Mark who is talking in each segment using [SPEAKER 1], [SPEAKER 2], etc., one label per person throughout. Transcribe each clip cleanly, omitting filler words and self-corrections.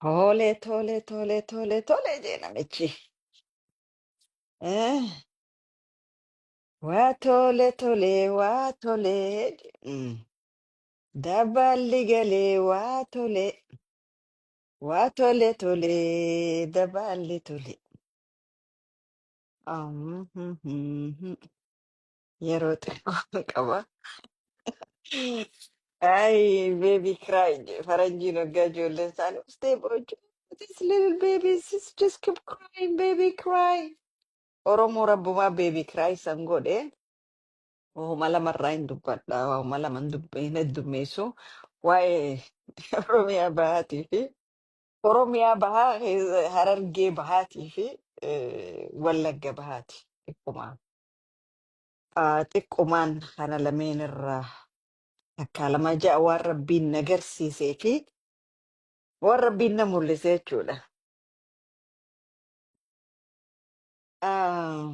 [SPEAKER 1] Tole, tole, tole, tole, tole jee namichi. Eh, waa tole, tole, waa tole. Mm. Daballi galee waa tole, tole, daballi tole. Yeroo xiqqoo qaba. Ay, baby cry. Faranjiin waggaa ijoolleen isaanii ustee boojuu. This little baby just keep crying, baby cry. Oromoo rabbumaa baby cry san godhe. Waa'uma lamarraa hin dubbadha. Waa'uma lama hin heddummeessu. Waa'ee Oromiyaa bahaatii fi Oromiyaa bahaa Harargee bahaatii fi Wallagga bahaati. Xiqquma. Xiqqoomaan kana lameen irraa takkaa lama ja'a waan rabbiin na agarsiisee fi waan rabbiin na mul'ise jechuudha. Ah,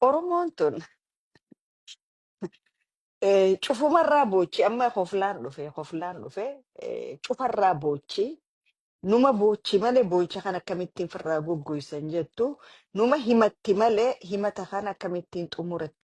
[SPEAKER 1] Oromoon tun cufumarraa boochi amma hoflaan dhufe cufarraa boochi numa boochi malee boocha kan akkamittiin firraa goggoysan jettu numa himatti malee himata kan akkamittiin xumuratti.